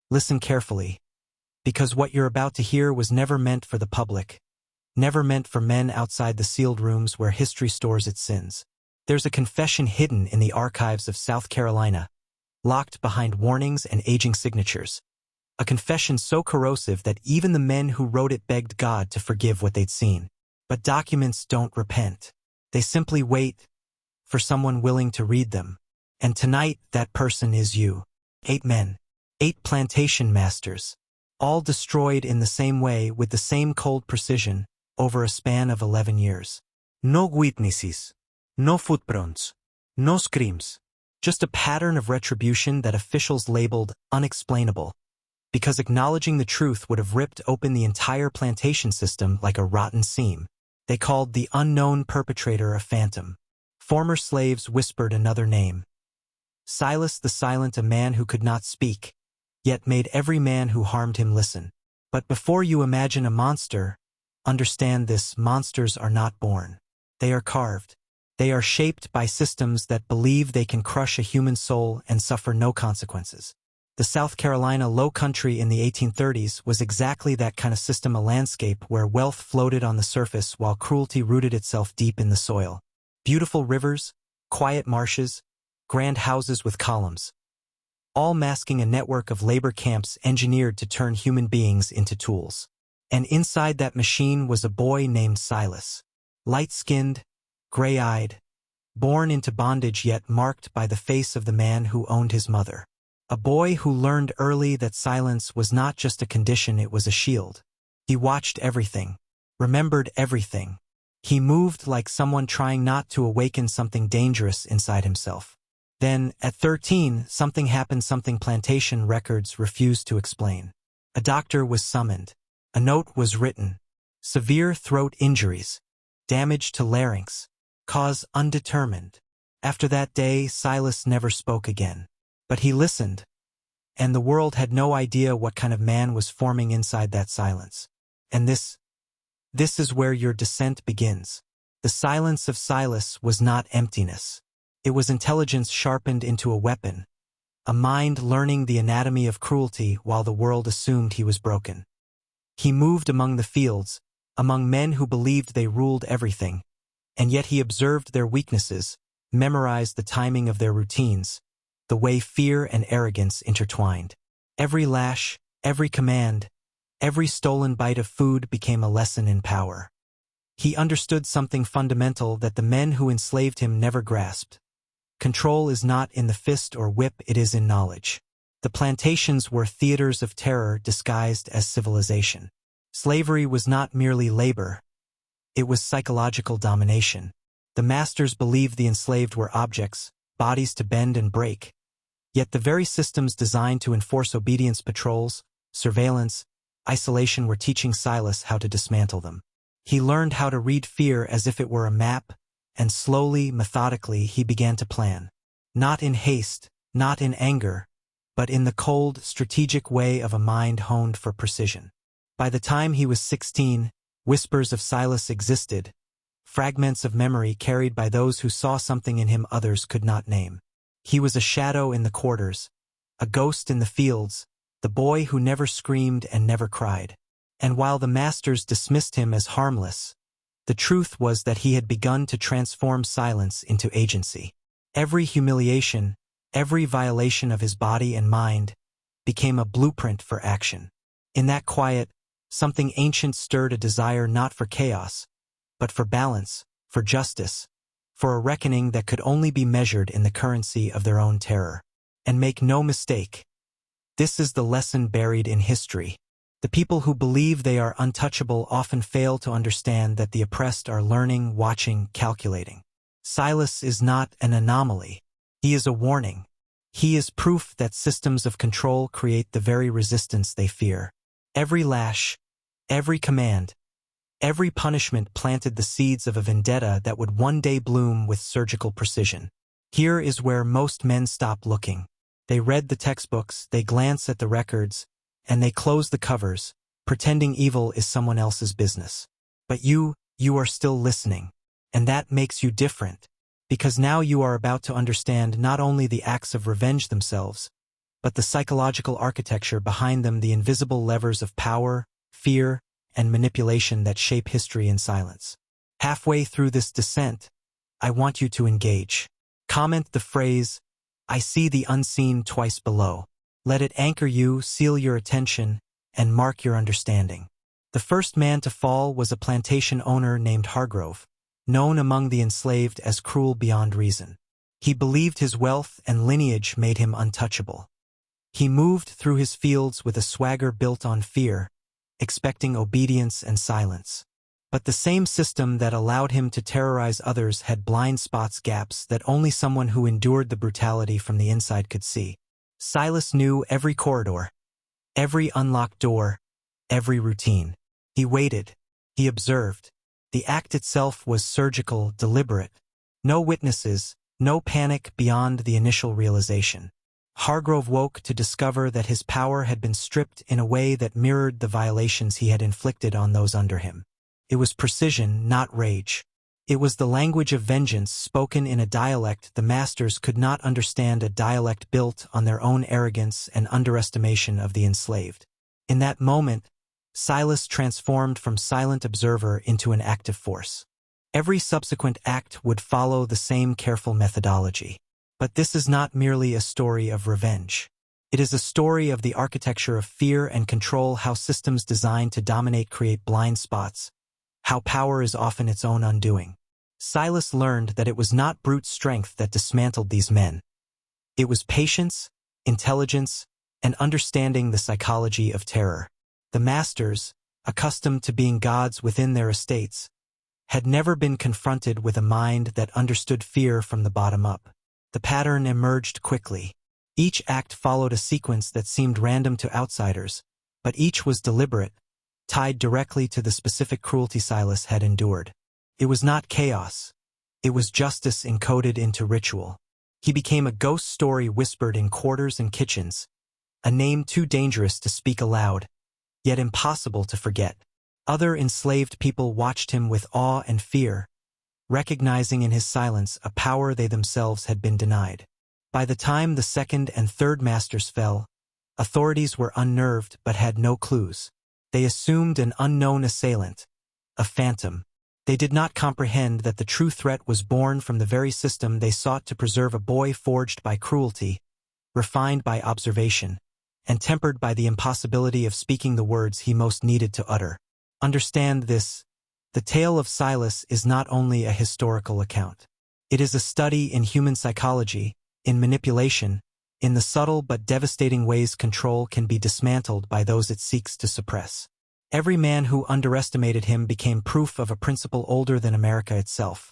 Listen carefully, because what you're about to hear was never meant for the public, never meant for men outside the sealed rooms where history stores its sins. There's a confession hidden in the archives of South Carolina, locked behind warnings and aging signatures. A confession so corrosive that even the men who wrote it begged God to forgive what they'd seen. But documents don't repent. They simply wait for someone willing to read them. And tonight, that person is you. 8 men, 8 plantation masters, all destroyed in the same way with the same cold precision over a span of 11 years. No witnesses, no footprints, no screams, just a pattern of retribution that officials labeled unexplainable, because acknowledging the truth would have ripped open the entire plantation system like a rotten seam. They called the unknown perpetrator a phantom. Former slaves whispered another name. Silas the Silent, a man who could not speak, yet made every man who harmed him listen. But before you imagine a monster, understand this: monsters are not born. They are carved. They are shaped by systems that believe they can crush a human soul and suffer no consequences. The South Carolina Low Country in the 1830s was exactly that kind of system, a landscape where wealth floated on the surface while cruelty rooted itself deep in the soil. Beautiful rivers, quiet marshes, grand houses with columns, all masking a network of labor camps engineered to turn human beings into tools. And inside that machine was a boy named Silas, light-skinned, gray-eyed, born into bondage yet marked by the face of the man who owned his mother. A boy who learned early that silence was not just a condition, it was a shield. He watched everything, remembered everything. He moved like someone trying not to awaken something dangerous inside himself. Then, at 13, something happened, something plantation records refused to explain. A doctor was summoned. A note was written. Severe throat injuries. Damage to larynx. Cause undetermined. After that day, Silas never spoke again. But he listened, and the world had no idea what kind of man was forming inside that silence. And this is where your descent begins. The silence of Silas was not emptiness. It was intelligence sharpened into a weapon, a mind learning the anatomy of cruelty while the world assumed he was broken. He moved among the fields, among men who believed they ruled everything, and yet he observed their weaknesses, memorized the timing of their routines, the way fear and arrogance intertwined. Every lash, every command, every stolen bite of food became a lesson in power. He understood something fundamental that the men who enslaved him never grasped. Control is not in the fist or whip, it is in knowledge. The plantations were theaters of terror disguised as civilization. Slavery was not merely labor. It was psychological domination. The masters believed the enslaved were objects, bodies to bend and break. Yet the very systems designed to enforce obedience, patrols, surveillance, isolation were teaching Silas how to dismantle them. He learned how to read fear as if it were a map, and slowly, methodically, he began to plan. Not in haste, not in anger, but in the cold, strategic way of a mind honed for precision. By the time he was 16, whispers of Silas existed, fragments of memory carried by those who saw something in him others could not name. He was a shadow in the quarters, a ghost in the fields, the boy who never screamed and never cried. And while the masters dismissed him as harmless, the truth was that he had begun to transform silence into agency. Every humiliation, every violation of his body and mind, became a blueprint for action. In that quiet, something ancient stirred a desire not for chaos, but for balance, for justice, for a reckoning that could only be measured in the currency of their own terror. And make no mistake, this is the lesson buried in history. The people who believe they are untouchable often fail to understand that the oppressed are learning, watching, calculating. Silas is not an anomaly. He is a warning. He is proof that systems of control create the very resistance they fear. Every lash, every command, every punishment planted the seeds of a vendetta that would one day bloom with surgical precision. Here is where most men stop looking. They read the textbooks, they glance at the records, and they close the covers, pretending evil is someone else's business. But you are still listening. And that makes you different, because now you are about to understand not only the acts of revenge themselves, but the psychological architecture behind them, the invisible levers of power, fear, and manipulation that shape history in silence. Halfway through this descent, I want you to engage. Comment the phrase, "I see the unseen," twice below. Let it anchor you, seal your attention, and mark your understanding. The first man to fall was a plantation owner named Hargrove, known among the enslaved as cruel beyond reason. He believed his wealth and lineage made him untouchable. He moved through his fields with a swagger built on fear, expecting obedience and silence. But the same system that allowed him to terrorize others had blind spots, gaps that only someone who endured the brutality from the inside could see. Silas knew every corridor, every unlocked door, every routine. He waited. He observed. The act itself was surgical, deliberate. No witnesses, no panic beyond the initial realization. Hargrove woke to discover that his power had been stripped in a way that mirrored the violations he had inflicted on those under him. It was precision, not rage. It was the language of vengeance spoken in a dialect the masters could not understand, a dialect built on their own arrogance and underestimation of the enslaved. In that moment, Silas transformed from silent observer into an active force. Every subsequent act would follow the same careful methodology. But this is not merely a story of revenge. It is a story of the architecture of fear and control, how systems designed to dominate create blind spots, how power is often its own undoing. Silas learned that it was not brute strength that dismantled these men. It was patience, intelligence, and understanding the psychology of terror. The masters, accustomed to being gods within their estates, had never been confronted with a mind that understood fear from the bottom up. The pattern emerged quickly. Each act followed a sequence that seemed random to outsiders, but each was deliberate, tied directly to the specific cruelty Silas had endured. It was not chaos. It was justice encoded into ritual. He became a ghost story whispered in quarters and kitchens, a name too dangerous to speak aloud, yet impossible to forget. Other enslaved people watched him with awe and fear, recognizing in his silence a power they themselves had been denied. By the time the second and third masters fell, authorities were unnerved but had no clues. They assumed an unknown assailant, a phantom. They did not comprehend that the true threat was born from the very system they sought to preserve, a boy forged by cruelty, refined by observation, and tempered by the impossibility of speaking the words he most needed to utter. Understand this: the tale of Silas is not only a historical account. It is a study in human psychology, in manipulation, in the subtle but devastating ways control can be dismantled by those it seeks to suppress. Every man who underestimated him became proof of a principle older than America itself.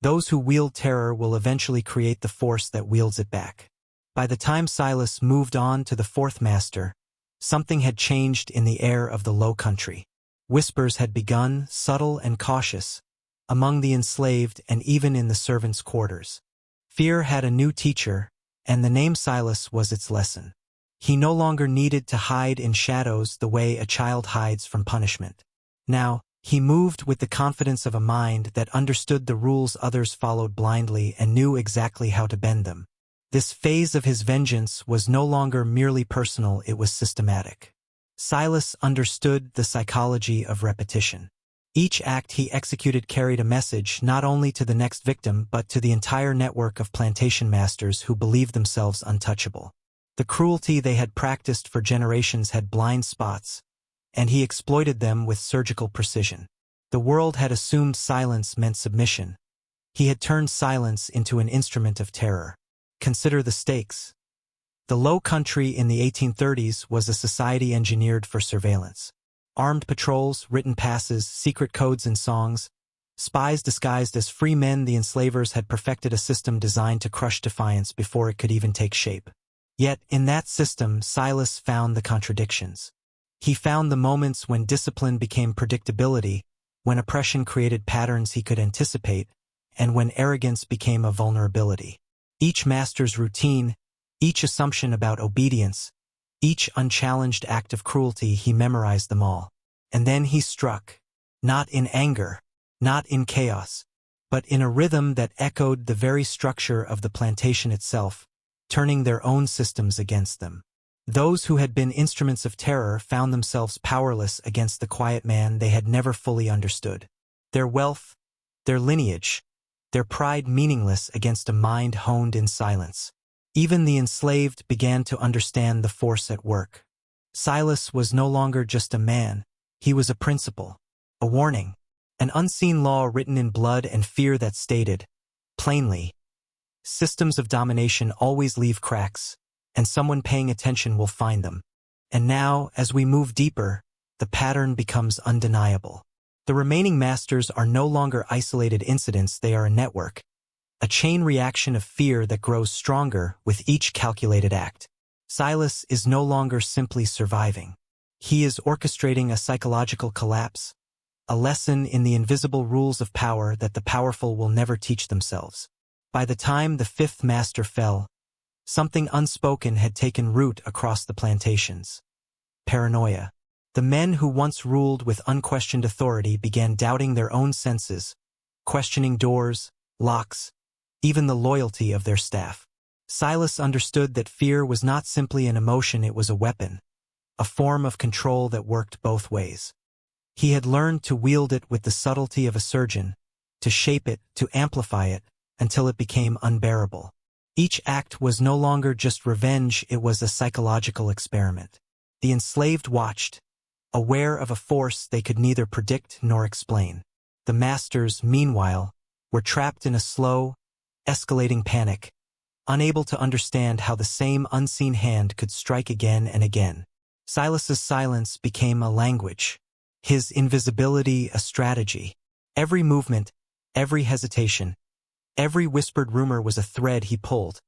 Those who wield terror will eventually create the force that wields it back. By the time Silas moved on to the fourth master, something had changed in the air of the Low Country. Whispers had begun, subtle and cautious, among the enslaved and even in the servants' quarters. Fear had a new teacher, and the name Silas was its lesson. He no longer needed to hide in shadows the way a child hides from punishment. Now, he moved with the confidence of a mind that understood the rules others followed blindly and knew exactly how to bend them. This phase of his vengeance was no longer merely personal, it was systematic. Silas understood the psychology of repetition. Each act he executed carried a message not only to the next victim but to the entire network of plantation masters who believed themselves untouchable. The cruelty they had practiced for generations had blind spots, and he exploited them with surgical precision. The world had assumed silence meant submission. He had turned silence into an instrument of terror. Consider the stakes. The Low Country in the 1830s was a society engineered for surveillance. Armed patrols, written passes, secret codes and songs. Spies disguised as free men, the enslavers had perfected a system designed to crush defiance before it could even take shape. Yet, in that system, Silas found the contradictions. He found the moments when discipline became predictability, when oppression created patterns he could anticipate, and when arrogance became a vulnerability. Each master's routine, each assumption about obedience, each unchallenged act of cruelty, he memorized them all. And then he struck, not in anger, not in chaos, but in a rhythm that echoed the very structure of the plantation itself, turning their own systems against them. Those who had been instruments of terror found themselves powerless against the quiet man they had never fully understood. Their wealth, their lineage, their pride meaningless against a mind honed in silence. Even the enslaved began to understand the force at work. Silas was no longer just a man, he was a principle, a warning, an unseen law written in blood and fear that stated, plainly, systems of domination always leave cracks, and someone paying attention will find them. And now, as we move deeper, the pattern becomes undeniable. The remaining masters are no longer isolated incidents, they are a network, a chain reaction of fear that grows stronger with each calculated act. Silas is no longer simply surviving. He is orchestrating a psychological collapse, a lesson in the invisible rules of power that the powerful will never teach themselves. By the time the fifth master fell, something unspoken had taken root across the plantations. Paranoia. The men who once ruled with unquestioned authority began doubting their own senses, questioning doors, locks, even the loyalty of their staff. Silas understood that fear was not simply an emotion, it was a weapon, a form of control that worked both ways. He had learned to wield it with the subtlety of a surgeon, to shape it, to amplify it, until it became unbearable. Each act was no longer just revenge, it was a psychological experiment. The enslaved watched, aware of a force they could neither predict nor explain. The masters, meanwhile, were trapped in a slow, escalating panic, unable to understand how the same unseen hand could strike again and again. Silas's silence became a language, his invisibility a strategy. Every movement, every hesitation, every whispered rumor was a thread he pulled,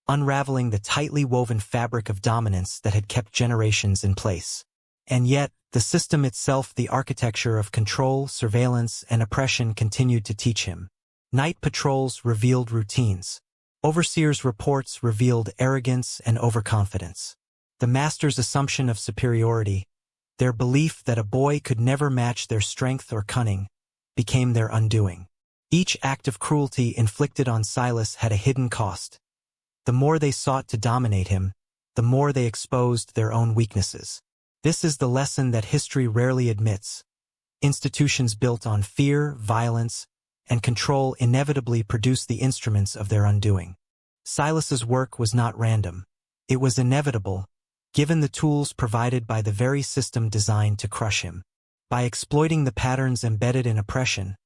unraveling the tightly woven fabric of dominance that had kept generations in place. And yet, the system itself, the architecture of control, surveillance, and oppression continued to teach him. Night patrols revealed routines. Overseers' reports revealed arrogance and overconfidence. The master's assumption of superiority, their belief that a boy could never match their strength or cunning, became their undoing. Each act of cruelty inflicted on Silas had a hidden cost. The more they sought to dominate him, the more they exposed their own weaknesses. This is the lesson that history rarely admits. Institutions built on fear, violence, and control inevitably produce the instruments of their undoing. Silas's work was not random. It was inevitable, given the tools provided by the very system designed to crush him. By exploiting the patterns embedded in oppression,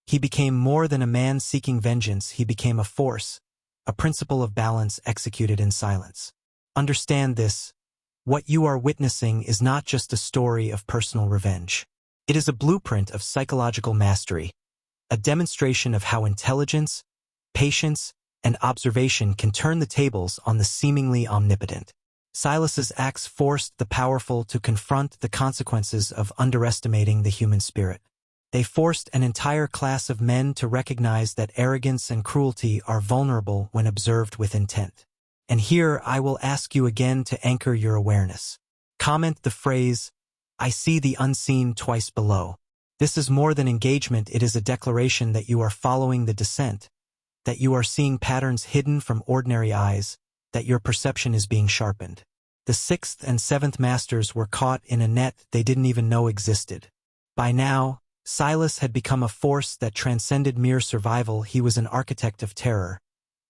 he became more than a man seeking vengeance, he became a force, a principle of balance executed in silence. Understand this. What you are witnessing is not just a story of personal revenge. It is a blueprint of psychological mastery, a demonstration of how intelligence, patience, and observation can turn the tables on the seemingly omnipotent. Silas's acts forced the powerful to confront the consequences of underestimating the human spirit. They forced an entire class of men to recognize that arrogance and cruelty are vulnerable when observed with intent. And here I will ask you again to anchor your awareness. Comment the phrase, "I see the unseen" twice below. This is more than engagement, it is a declaration that you are following the descent, that you are seeing patterns hidden from ordinary eyes, that your perception is being sharpened. The sixth and seventh masters were caught in a net they didn't even know existed. By now, Silas had become a force that transcended mere survival. He was an architect of terror,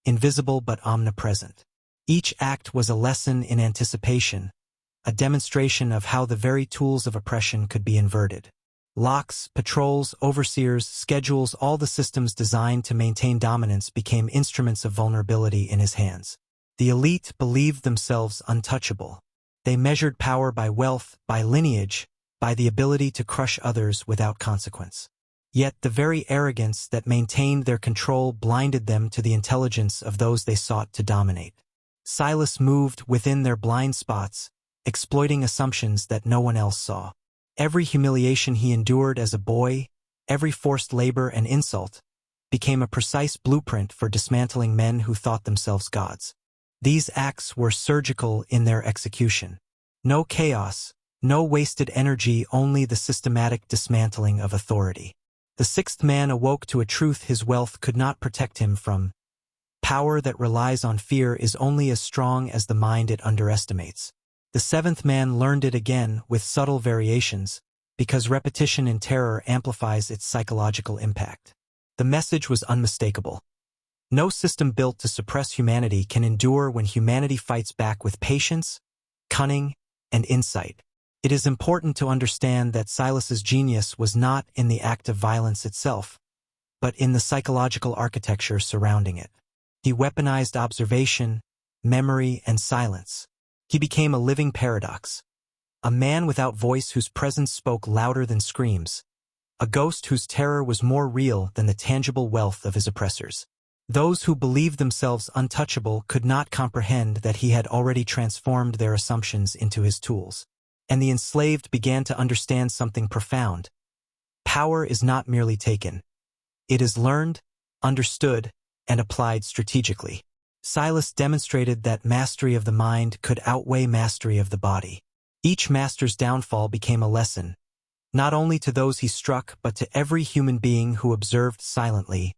invisible but omnipresent. Each act was a lesson in anticipation, a demonstration of how the very tools of oppression could be inverted. Locks, patrols, overseers, schedules, all the systems designed to maintain dominance became instruments of vulnerability in his hands. The elite believed themselves untouchable. They measured power by wealth, by lineage, by the ability to crush others without consequence. Yet the very arrogance that maintained their control blinded them to the intelligence of those they sought to dominate. Silas moved within their blind spots, exploiting assumptions that no one else saw. Every humiliation he endured as a boy, every forced labor and insult, became a precise blueprint for dismantling men who thought themselves gods. These acts were surgical in their execution. No chaos, no wasted energy, only the systematic dismantling of authority. The sixth man awoke to a truth his wealth could not protect him from. Power that relies on fear is only as strong as the mind it underestimates. The seventh man learned it again with subtle variations, because repetition in terror amplifies its psychological impact. The message was unmistakable. No system built to suppress humanity can endure when humanity fights back with patience, cunning, and insight. It is important to understand that Silas's genius was not in the act of violence itself, but in the psychological architecture surrounding it. He weaponized observation, memory, and silence. He became a living paradox. A man without voice whose presence spoke louder than screams. A ghost whose terror was more real than the tangible wealth of his oppressors. Those who believed themselves untouchable could not comprehend that he had already transformed their assumptions into his tools. And the enslaved began to understand something profound. Power is not merely taken. It is learned, understood, and applied strategically. Silas demonstrated that mastery of the mind could outweigh mastery of the body. Each master's downfall became a lesson, not only to those he struck but to every human being who observed silently,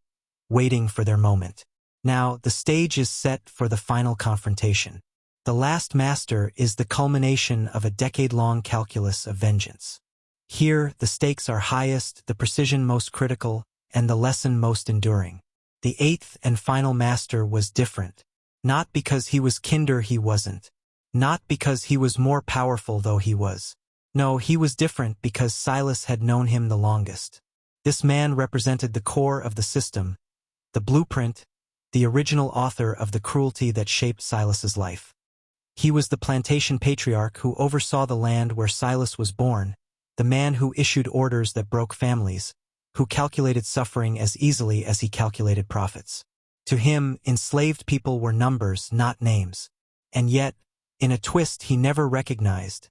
waiting for their moment. Now, the stage is set for the final confrontation. The last master is the culmination of a decade-long calculus of vengeance. Here, the stakes are highest, the precision most critical, and the lesson most enduring. The eighth and final master was different. Not because he was kinder he wasn't. Not because he was more powerful though he was. No, he was different because Silas had known him the longest. This man represented the core of the system, the blueprint, the original author of the cruelty that shaped Silas's life. He was the plantation patriarch who oversaw the land where Silas was born, the man who issued orders that broke families, who calculated suffering as easily as he calculated profits. To him, enslaved people were numbers, not names. And yet, in a twist he never recognized,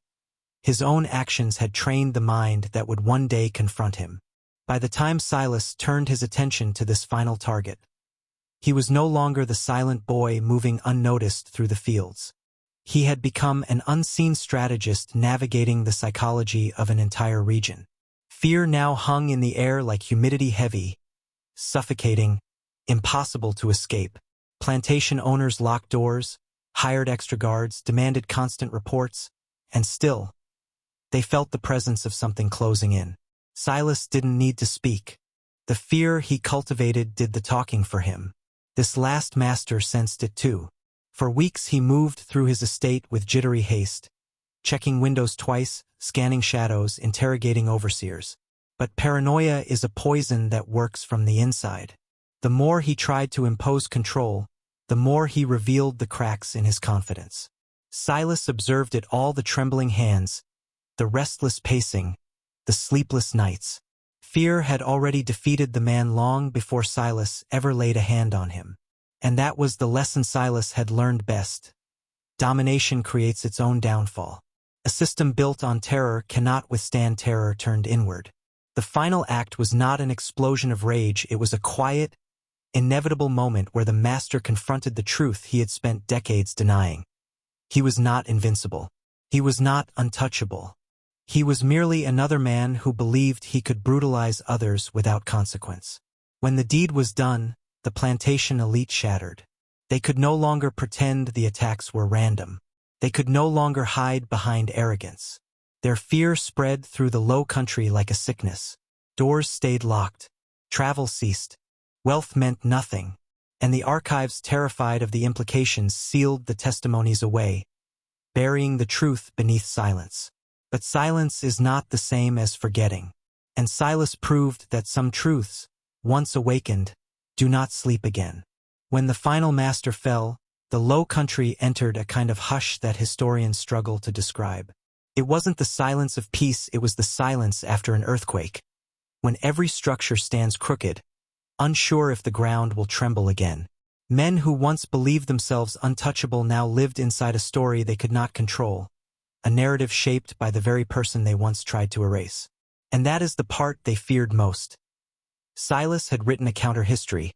his own actions had trained the mind that would one day confront him. By the time Silas turned his attention to this final target, he was no longer the silent boy moving unnoticed through the fields. He had become an unseen strategist navigating the psychology of an entire region. Fear now hung in the air like humidity, heavy, suffocating, impossible to escape. Plantation owners locked doors, hired extra guards, demanded constant reports, and still, they felt the presence of something closing in. Silas didn't need to speak. The fear he cultivated did the talking for him. This last master sensed it too. For weeks he moved through his estate with jittery haste, checking windows twice, scanning shadows, interrogating overseers. But paranoia is a poison that works from the inside. The more he tried to impose control, the more he revealed the cracks in his confidence. Silas observed it all: the trembling hands, the restless pacing, the sleepless nights. Fear had already defeated the man long before Silas ever laid a hand on him. And that was the lesson Silas had learned best. Domination creates its own downfall. A system built on terror cannot withstand terror turned inward. The final act was not an explosion of rage, it was a quiet, inevitable moment where the master confronted the truth he had spent decades denying. He was not invincible. He was not untouchable. He was merely another man who believed he could brutalize others without consequence. When the deed was done, the plantation elite shattered. They could no longer pretend the attacks were random. They could no longer hide behind arrogance. Their fear spread through the low country like a sickness. Doors stayed locked. Travel ceased. Wealth meant nothing. And the archives, terrified of the implications, sealed the testimonies away, burying the truth beneath silence. But silence is not the same as forgetting. And Silas proved that some truths, once awakened, do not sleep again. When the final master fell, the low country entered a kind of hush that historians struggle to describe. It wasn't the silence of peace, it was the silence after an earthquake, when every structure stands crooked, unsure if the ground will tremble again. Men who once believed themselves untouchable now lived inside a story they could not control, a narrative shaped by the very person they once tried to erase. And that is the part they feared most. Silas had written a counter-history,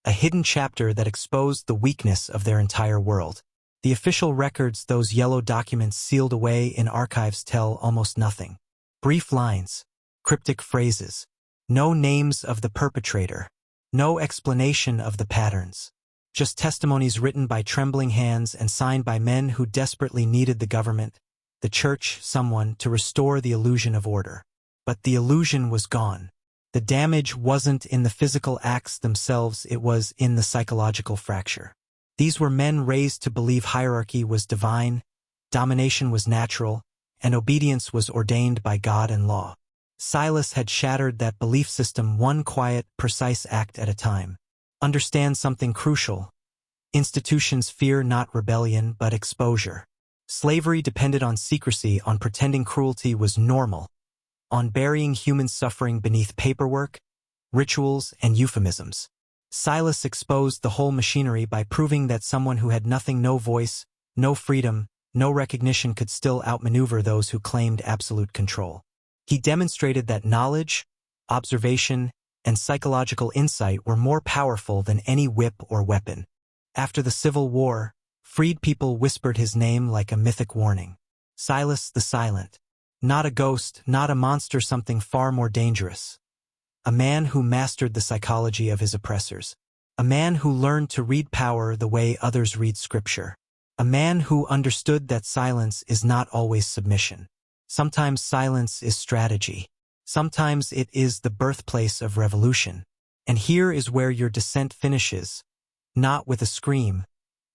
a hidden chapter that exposed the weakness of their entire world. The official records, those yellow documents sealed away in archives, tell almost nothing. Brief lines, cryptic phrases, no names of the perpetrator, no explanation of the patterns. Just testimonies written by trembling hands and signed by men who desperately needed the government, the church, someone, to restore the illusion of order. But the illusion was gone. The damage wasn't in the physical acts themselves, it was in the psychological fracture. These were men raised to believe hierarchy was divine, domination was natural, and obedience was ordained by God and law. Silas had shattered that belief system one quiet, precise act at a time. Understand something crucial. Institutions fear not rebellion but exposure. Slavery depended on secrecy, on pretending cruelty was normal, on burying human suffering beneath paperwork, rituals, and euphemisms. Silas exposed the whole machinery by proving that someone who had nothing, no voice, no freedom, no recognition could still outmaneuver those who claimed absolute control. He demonstrated that knowledge, observation, and psychological insight were more powerful than any whip or weapon. After the Civil War, freed people whispered his name like a mythic warning. Silas the Silent. Not a ghost, not a monster, something far more dangerous. A man who mastered the psychology of his oppressors. A man who learned to read power the way others read scripture. A man who understood that silence is not always submission. Sometimes silence is strategy. Sometimes it is the birthplace of revolution. And here is where your descent finishes. Not with a scream,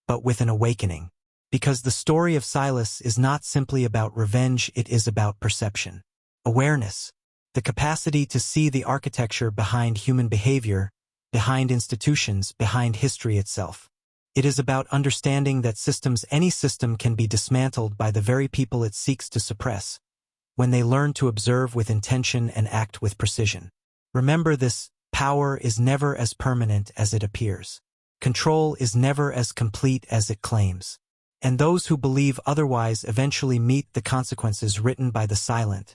but with an awakening. Because the story of Silas is not simply about revenge, it is about perception. Awareness. The capacity to see the architecture behind human behavior, behind institutions, behind history itself. It is about understanding that any system can be dismantled by the very people it seeks to suppress, when they learn to observe with intention and act with precision. Remember this, power is never as permanent as it appears. Control is never as complete as it claims. And those who believe otherwise eventually meet the consequences written by the silent,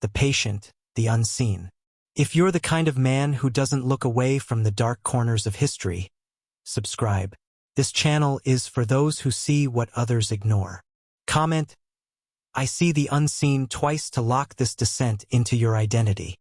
the patient, the unseen. If you're the kind of man who doesn't look away from the dark corners of history, subscribe. This channel is for those who see what others ignore. Comment, I see the unseen twice to lock this descent into your identity.